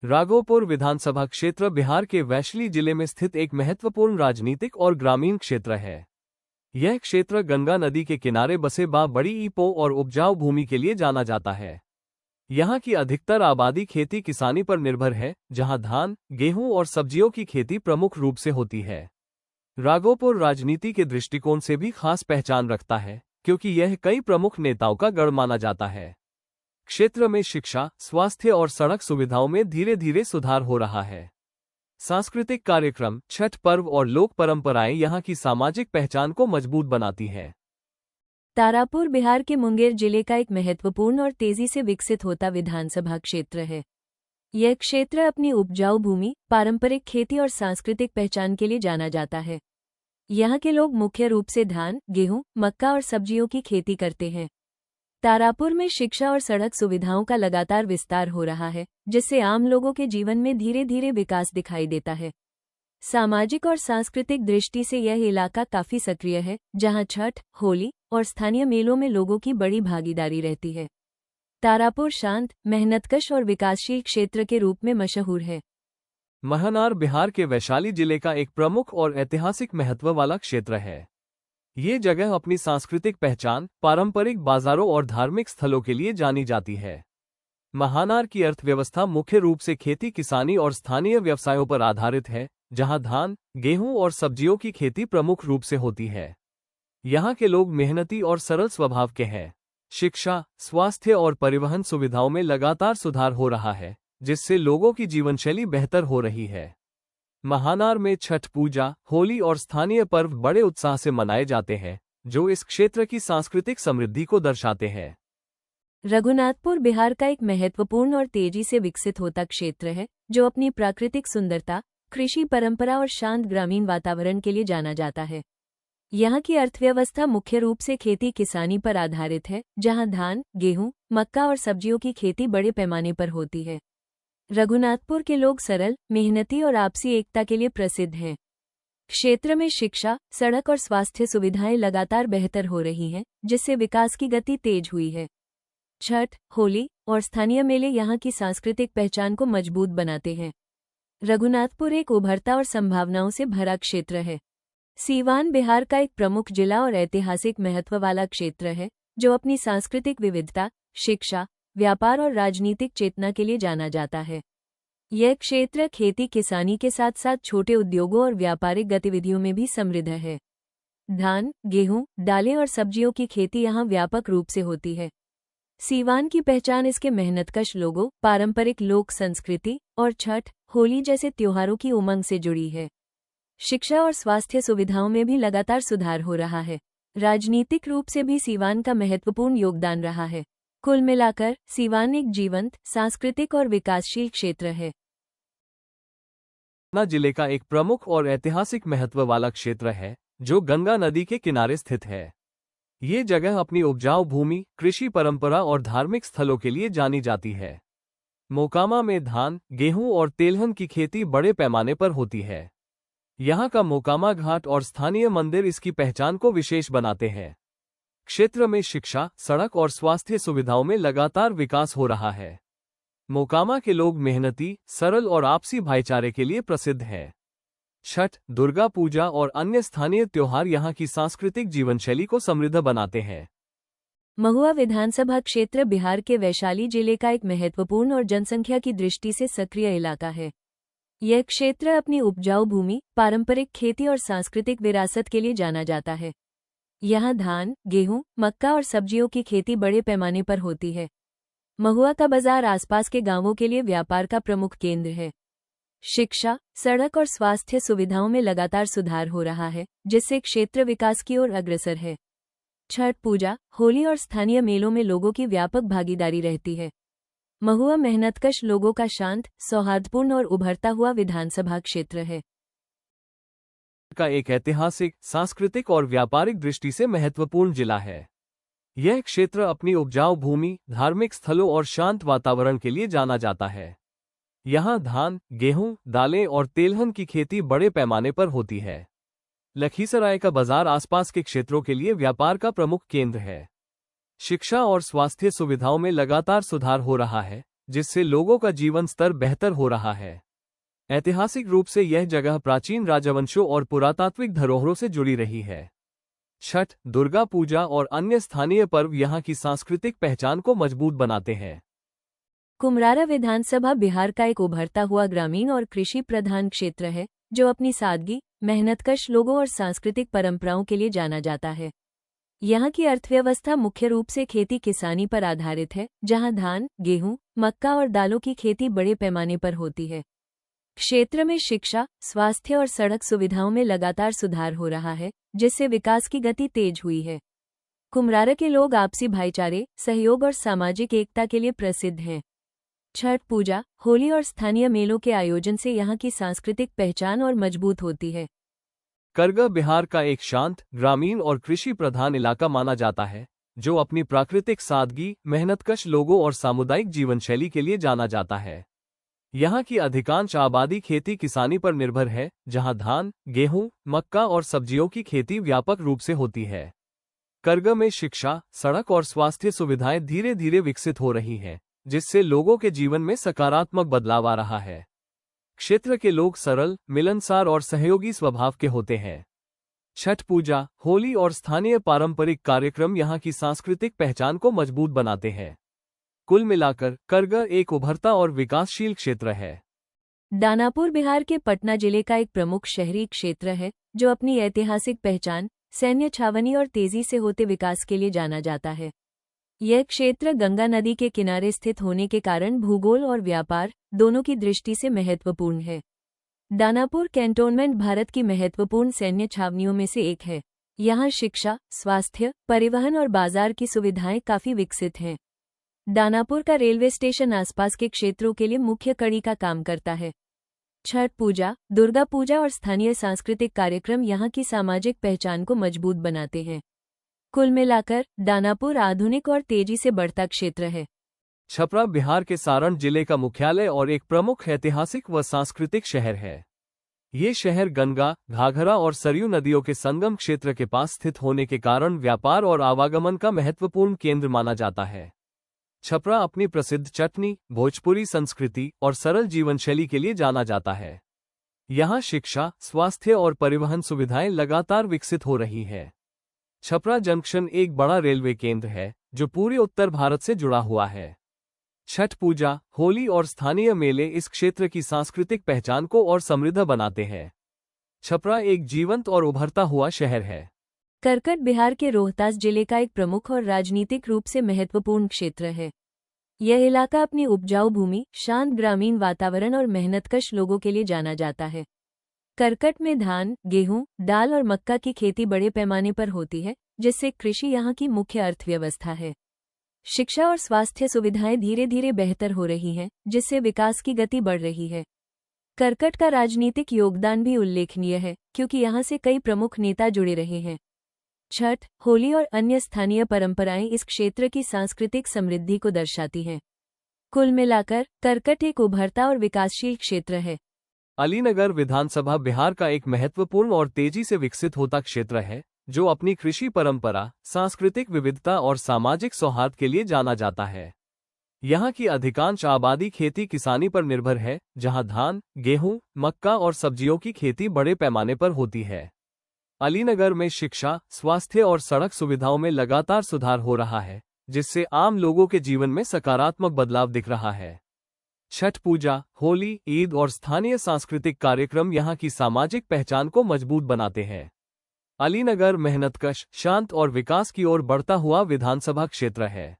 राघोपुर विधानसभा क्षेत्र बिहार के वैशाली जिले में स्थित एक महत्वपूर्ण राजनीतिक और ग्रामीण क्षेत्र है। यह क्षेत्र गंगा नदी के किनारे बसे बड़ी ईपो और उपजाऊ भूमि के लिए जाना जाता है। यहाँ की अधिकतर आबादी खेती किसानी पर निर्भर है, जहाँ धान, गेहूं और सब्जियों की खेती प्रमुख रूप से होती है। राघोपुर राजनीति के दृष्टिकोण से भी खास पहचान रखता है, क्योंकि यह कई प्रमुख नेताओं का गढ़ माना जाता है। क्षेत्र में शिक्षा, स्वास्थ्य और सड़क सुविधाओं में धीरे धीरे सुधार हो रहा है। सांस्कृतिक कार्यक्रम, छठ पर्व और लोक परंपराएं यहाँ की सामाजिक पहचान को मजबूत बनाती हैं। तारापुर बिहार के मुंगेर जिले का एक महत्वपूर्ण और तेजी से विकसित होता विधानसभा क्षेत्र है। यह क्षेत्र अपनी उपजाऊ भूमि, पारंपरिक खेती और सांस्कृतिक पहचान के लिए जाना जाता है। यहाँ के लोग मुख्य रूप से धान, गेहूं, मक्का और सब्जियों की खेती करते हैं। तारापुर में शिक्षा और सड़क सुविधाओं का लगातार विस्तार हो रहा है, जिससे आम लोगों के जीवन में धीरे धीरे विकास दिखाई देता है। सामाजिक और सांस्कृतिक दृष्टि से यह इलाका काफी सक्रिय है, जहां छठ, होली और स्थानीय मेलों में लोगों की बड़ी भागीदारी रहती है। तारापुर शांत, मेहनतकश और विकासशील क्षेत्र के रूप में मशहूर है। महनार बिहार के वैशाली जिले का एक प्रमुख और ऐतिहासिक महत्व वाला क्षेत्र है। ये जगह अपनी सांस्कृतिक पहचान, पारंपरिक बाजारों और धार्मिक स्थलों के लिए जानी जाती है। महानार की अर्थव्यवस्था मुख्य रूप से खेती किसानी और स्थानीय व्यवसायों पर आधारित है, जहां धान, गेहूं और सब्जियों की खेती प्रमुख रूप से होती है। यहाँ के लोग मेहनती और सरल स्वभाव के हैं। शिक्षा, स्वास्थ्य और परिवहन सुविधाओं में लगातार सुधार हो रहा है, जिससे लोगों की जीवनशैली बेहतर हो रही है। महानार में छठ पूजा, होली और स्थानीय पर्व बड़े उत्साह से मनाए जाते हैं, जो इस क्षेत्र की सांस्कृतिक समृद्धि को दर्शाते हैं। रघुनाथपुर बिहार का एक महत्वपूर्ण और तेजी से विकसित होता क्षेत्र है, जो अपनी प्राकृतिक सुंदरता, कृषि परंपरा और शांत ग्रामीण वातावरण के लिए जाना जाता है। यहाँ की अर्थव्यवस्था मुख्य रूप से खेती किसानी पर आधारित है, जहाँ धान, गेहूं, मक्का और सब्जियों की खेती बड़े पैमाने पर होती है। रघुनाथपुर के लोग सरल, मेहनती और आपसी एकता के लिए प्रसिद्ध हैं। क्षेत्र में शिक्षा, सड़क और स्वास्थ्य सुविधाएं लगातार बेहतर हो रही हैं, जिससे विकास की गति तेज हुई है। छठ, होली और स्थानीय मेले यहाँ की सांस्कृतिक पहचान को मजबूत बनाते हैं। रघुनाथपुर एक उभरता और संभावनाओं से भरा क्षेत्र है। सीवान बिहार का एक प्रमुख जिला और ऐतिहासिक महत्व वाला क्षेत्र है, जो अपनी सांस्कृतिक विविधता, शिक्षा, व्यापार और राजनीतिक चेतना के लिए जाना जाता है। यह क्षेत्र खेती किसानी के साथ साथ छोटे उद्योगों और व्यापारिक गतिविधियों में भी समृद्ध है। धान, गेहूं, दालें और सब्जियों की खेती यहाँ व्यापक रूप से होती है। सीवान की पहचान इसके मेहनतकश लोगों, पारंपरिक लोक संस्कृति और छठ, होली जैसे त्योहारों की उमंग से जुड़ी है। शिक्षा और स्वास्थ्य सुविधाओं में भी लगातार सुधार हो रहा है। राजनीतिक रूप से भी सीवान का महत्वपूर्ण योगदान रहा है। कुल मिलाकर सीवान एक जीवंत, सांस्कृतिक और विकासशील क्षेत्र है। जिले का एक प्रमुख और ऐतिहासिक महत्व वाला क्षेत्र है, जो गंगा नदी के किनारे स्थित है। ये जगह अपनी उपजाऊ भूमि, कृषि परंपरा और धार्मिक स्थलों के लिए जानी जाती है। मोकामा में धान, गेहूं और तेलहन की खेती बड़े पैमाने पर होती है। यहाँ का मोकामा घाट और स्थानीय मंदिर इसकी पहचान को विशेष बनाते हैं। क्षेत्र में शिक्षा, सड़क और स्वास्थ्य सुविधाओं में लगातार विकास हो रहा है। मोकामा के लोग मेहनती, सरल और आपसी भाईचारे के लिए प्रसिद्ध हैं। छठ, दुर्गा पूजा और अन्य स्थानीय त्योहार यहाँ की सांस्कृतिक जीवनशैली को समृद्ध बनाते हैं। महुआ विधानसभा क्षेत्र बिहार के वैशाली जिले का एक महत्वपूर्ण और जनसंख्या की दृष्टि से सक्रिय इलाका है। यह क्षेत्र अपनी उपजाऊ भूमि, पारंपरिक खेती और सांस्कृतिक विरासत के लिए जाना जाता है। यहाँ धान, गेहूं, मक्का और सब्जियों की खेती बड़े पैमाने पर होती है। महुआ का बाजार आसपास के गांवों के लिए व्यापार का प्रमुख केंद्र है। शिक्षा, सड़क और स्वास्थ्य सुविधाओं में लगातार सुधार हो रहा है, जिससे क्षेत्र विकास की ओर अग्रसर है। छठ पूजा, होली और स्थानीय मेलों में लोगों की व्यापक भागीदारी रहती है। महुआ मेहनतकश लोगों का शांत, सौहार्दपूर्ण और उभरता हुआ विधानसभा क्षेत्र है। का एक ऐतिहासिक, सांस्कृतिक और व्यापारिक दृष्टि से महत्वपूर्ण जिला है। यह क्षेत्र अपनी उपजाऊ भूमि, धार्मिक स्थलों और शांत वातावरण के लिए जाना जाता है। यहाँ धान, गेहूं, दालें और तेलहन की खेती बड़े पैमाने पर होती है। लखीसराय का बाजार आसपास के क्षेत्रों के लिए व्यापार का प्रमुख केंद्र है। शिक्षा और स्वास्थ्य सुविधाओं में लगातार सुधार हो रहा है, जिससे लोगों का जीवन स्तर बेहतर हो रहा है। ऐतिहासिक रूप से यह जगह प्राचीन राजवंशों और पुरातात्विक धरोहरों से जुड़ी रही है। छठ, दुर्गा पूजा और अन्य स्थानीय पर्व यहाँ की सांस्कृतिक पहचान को मजबूत बनाते हैं। कुमरारा विधानसभा बिहार का एक उभरता हुआ ग्रामीण और कृषि प्रधान क्षेत्र है, जो अपनी सादगी, मेहनतकश लोगों और सांस्कृतिक परंपराओं के लिए जाना जाता है। यहाँ की अर्थव्यवस्था मुख्य रूप से खेती किसानी पर आधारित है, जहाँ धान, गेहूं, मक्का और दालों की खेती बड़े पैमाने पर होती है। क्षेत्र में शिक्षा, स्वास्थ्य और सड़क सुविधाओं में लगातार सुधार हो रहा है, जिससे विकास की गति तेज हुई है। कुमरारा के लोग आपसी भाईचारे, सहयोग और सामाजिक एकता के लिए प्रसिद्ध हैं। छठ पूजा, होली और स्थानीय मेलों के आयोजन से यहाँ की सांस्कृतिक पहचान और मजबूत होती है। करगा बिहार का एक शांत, ग्रामीण और कृषि प्रधान इलाका माना जाता है, जो अपनी प्राकृतिक सादगी, मेहनतकश लोगों और सामुदायिक जीवनशैली के लिए जाना जाता है। यहाँ की अधिकांश आबादी खेती किसानी पर निर्भर है, जहाँ धान, गेहूं, मक्का और सब्जियों की खेती व्यापक रूप से होती है। करगा में शिक्षा, सड़क और स्वास्थ्य सुविधाएं धीरे धीरे विकसित हो रही हैं, जिससे लोगों के जीवन में सकारात्मक बदलाव आ रहा है। क्षेत्र के लोग सरल, मिलनसार और सहयोगी स्वभाव के होते हैं। छठ पूजा, होली और स्थानीय पारंपरिक कार्यक्रम यहाँ की सांस्कृतिक पहचान को मजबूत बनाते हैं। कुल मिलाकर करगा एक उभरता और विकासशील क्षेत्र है। दानापुर बिहार के पटना जिले का एक प्रमुख शहरी क्षेत्र है, जो अपनी ऐतिहासिक पहचान, सैन्य छावनी और तेजी से होते विकास के लिए जाना जाता है। यह क्षेत्र गंगा नदी के किनारे स्थित होने के कारण भूगोल और व्यापार दोनों की दृष्टि से महत्वपूर्ण है। दानापुर कैंटोनमेंट भारत की महत्वपूर्ण सैन्य छावनियों में से एक है। यहाँ शिक्षा, स्वास्थ्य, परिवहन और बाजार की सुविधाएं काफी विकसित हैं। दानापुर का रेलवे स्टेशन आसपास के क्षेत्रों के लिए मुख्य कड़ी का काम करता है। छठ पूजा, दुर्गा पूजा और स्थानीय सांस्कृतिक कार्यक्रम यहाँ की सामाजिक पहचान को मजबूत बनाते हैं। कुल मिलाकर दानापुर आधुनिक और तेजी से बढ़ता क्षेत्र है। छपरा बिहार के सारण जिले का मुख्यालय और एक प्रमुख ऐतिहासिक व सांस्कृतिक शहर है। ये शहर गंगा, घाघरा और सरयू नदियों के संगम क्षेत्र के पास स्थित होने के कारण व्यापार और आवागमन का महत्वपूर्ण केंद्र माना जाता है। छपरा अपनी प्रसिद्ध चटनी, भोजपुरी संस्कृति और सरल जीवनशैली के लिए जाना जाता है। यहाँ शिक्षा, स्वास्थ्य और परिवहन सुविधाएं लगातार विकसित हो रही है। छपरा जंक्शन एक बड़ा रेलवे केंद्र है, जो पूरे उत्तर भारत से जुड़ा हुआ है। छठ पूजा, होली और स्थानीय मेले इस क्षेत्र की सांस्कृतिक पहचान को और समृद्ध बनाते हैं। छपरा एक जीवंत और उभरता हुआ शहर है। करकट बिहार के रोहतास जिले का एक प्रमुख और राजनीतिक रूप से महत्वपूर्ण क्षेत्र है। यह इलाका अपनी उपजाऊ भूमि, शांत ग्रामीण वातावरण और मेहनतकश लोगों के लिए जाना जाता है। करकट में धान, गेहूं, दाल और मक्का की खेती बड़े पैमाने पर होती है, जिससे कृषि यहाँ की मुख्य अर्थव्यवस्था है। शिक्षा और स्वास्थ्य सुविधाएं धीरे धीरे बेहतर हो रही हैं, जिससे विकास की गति बढ़ रही है। करकट का राजनीतिक योगदान भी उल्लेखनीय है, क्योंकि यहाँ से कई प्रमुख नेता जुड़े रहे हैं। छठ, होली और अन्य स्थानीय परंपराएं इस क्षेत्र की सांस्कृतिक समृद्धि को दर्शाती हैं। कुल मिलाकर करकट एक उभरता और विकासशील क्षेत्र है। अलीनगर विधानसभा बिहार का एक महत्वपूर्ण और तेजी से विकसित होता क्षेत्र है, जो अपनी कृषि परंपरा, सांस्कृतिक विविधता और सामाजिक सौहार्द के लिए जाना जाता है। यहाँ की अधिकांश आबादी खेती किसानी पर निर्भर है, जहाँ धान, गेहूं, मक्का और सब्जियों की खेती बड़े पैमाने पर होती है। अलीनगर में शिक्षा, स्वास्थ्य और सड़क सुविधाओं में लगातार सुधार हो रहा है, जिससे आम लोगों के जीवन में सकारात्मक बदलाव दिख रहा है। छठ पूजा, होली, ईद और स्थानीय सांस्कृतिक कार्यक्रम यहाँ की सामाजिक पहचान को मजबूत बनाते हैं। अलीनगर मेहनतकश, शांत और विकास की ओर बढ़ता हुआ विधानसभा क्षेत्र है।